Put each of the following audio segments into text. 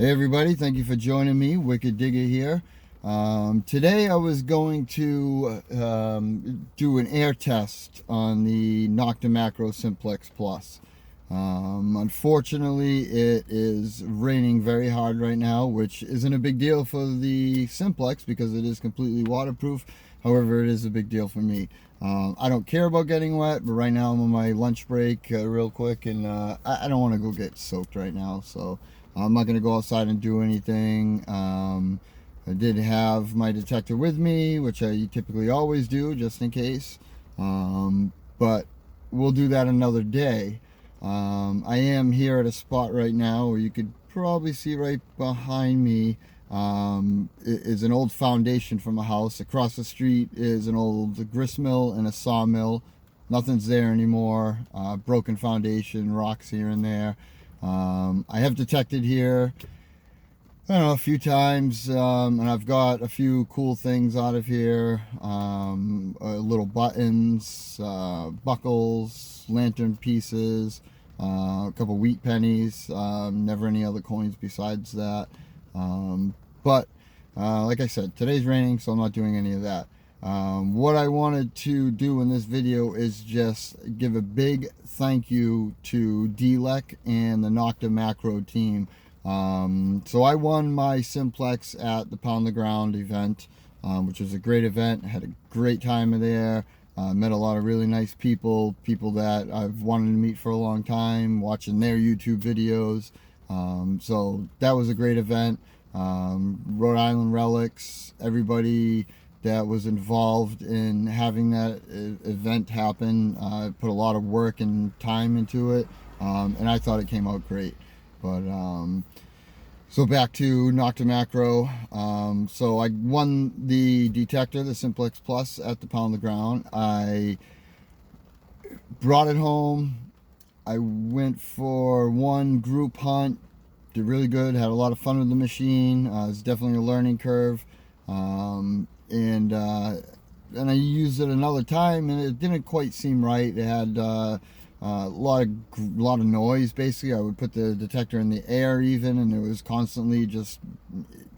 Hey everybody, thank you for joining me. Wicked Digger here. Today I was going to do an air test on the Nokta Makro Simplex Plus. Unfortunately, it is raining very hard right now, which isn't a big deal for the Simplex because it is completely waterproof. However, it is a big deal for me. I don't care about getting wet, but right now I'm on my lunch break real quick, and I don't want to go get soaked right now, so I'm not going to go outside and do anything. I did have my detector with me, which I typically always do, just in case. But we'll do that another day. I am here at a spot right now where you could probably see right behind me is an old foundation from a house. Across the street is an old grist mill and a sawmill. Nothing's there anymore. Broken foundation, rocks here and there. I have detected here, I don't know, a few times, and I've got a few cool things out of here. Little buttons, buckles, lantern pieces, a couple wheat pennies, never any other coins besides that. But like I said, today's raining, so I'm not doing any of that. What I wanted to do in this video is just give a big thank you to Dilek and the Nokta Makro team. So I won my Simplex at the Pound the Ground event, which was a great event. I had a great time there. Met a lot of really nice people that I've wanted to meet for a long time, watching their YouTube videos. So that was a great event. Rhode Island Relics, everybody that was involved in having that event happen put a lot of work and time into it, and I thought it came out great. But so back to Nokta Makro. So I won the detector, the Simplex Plus, at the Pound the Ground. I brought it home. I went for one group hunt. Did really good. Had a lot of fun with the machine. It's definitely a learning curve. And I used it another time, and it didn't quite seem right. It had a lot of noise. Basically, I would put the detector in the air even, and it was constantly just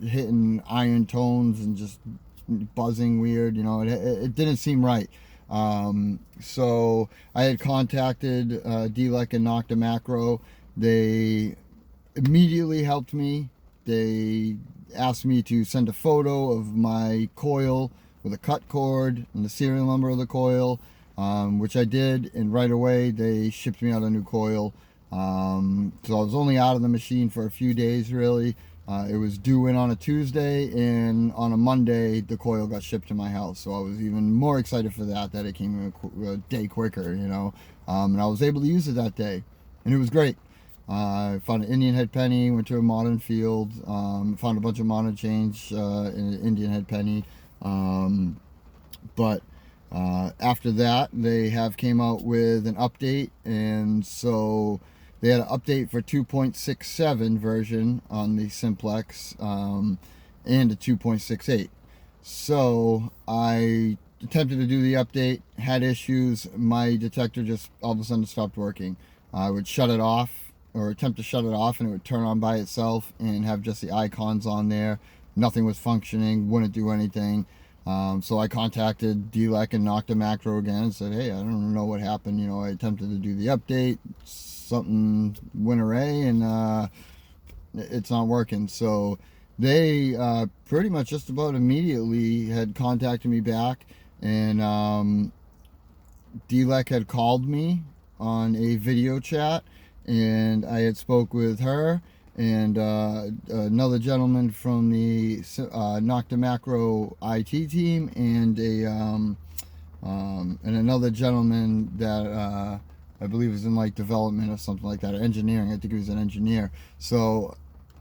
hitting iron tones and just buzzing weird. You know, it didn't seem right. So I had contacted Dilek and Nokta Makro. They immediately helped me. They asked me to send a photo of my coil with a cut cord and the serial number of the coil, which I did, and right away they shipped me out a new coil. So I was only out of the machine for a few days, really. It was due in on a Tuesday, and on a Monday the coil got shipped to my house, so I was even more excited for that it came a day quicker, you know. And I was able to use it that day, and it was great. I found an Indian head penny, went to a modern field, found a bunch of modern change in an Indian head penny. But after that, they have came out with an update, and so they had an update for 2.67 version on the Simplex, and a 2.68. So I attempted to do the update, had issues. My detector just all of a sudden stopped working. I would shut it off, or attempt to shut it off, and it would turn on by itself and have just the icons on there. Nothing was functioning, wouldn't do anything. So I contacted Dilek and Nokta Makro again and said, hey, I don't know what happened. You know, I attempted to do the update, something went array, and it's not working. So they pretty much just about immediately had contacted me back, and Dilek had called me on a video chat, and I had spoke with her and another gentleman from the Nokta Makro IT team, and another gentleman that I believe is in like development or something like that, or engineering. I think he was an engineer. So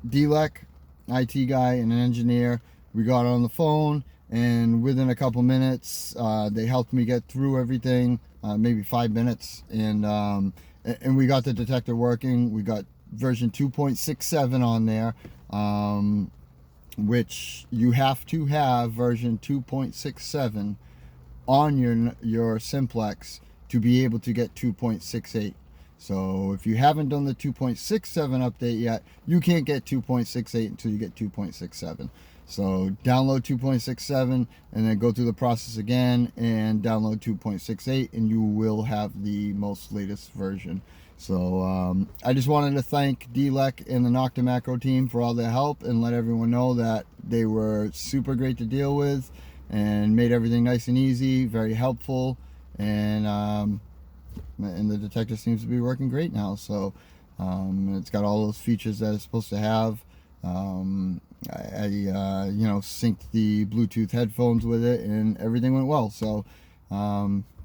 Dilek, IT guy, and an engineer, we got on the phone, and within a couple minutes they helped me get through everything, maybe 5 minutes, and we got the detector working. We got version 2.67 on there, which you have to have version 2.67 on your Simplex to be able to get 2.68. So if you haven't done the 2.67 update yet, you can't get 2.68 until you get 2.67. So download 2.67 and then go through the process again and download 2.68, and you will have the most latest version. So I just wanted to thank Dilek and the Nokta Makro team for all their help, and let everyone know that they were super great to deal with and made everything nice and easy, very helpful, and the detector seems to be working great now. So it's got all those features that it's supposed to have. I you know, synced the Bluetooth headphones with it, and everything went well. So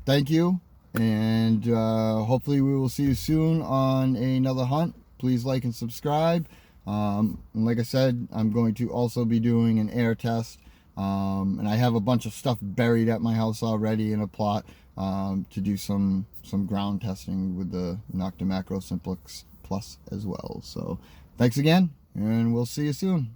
thank you, and hopefully we will see you soon on another hunt. Please like and subscribe. And like I said, I'm going to also be doing an air test, and I have a bunch of stuff buried at my house already in a plot to do some ground testing with the Nokta Makro Simplex Plus as well. So thanks again, and we'll see you soon.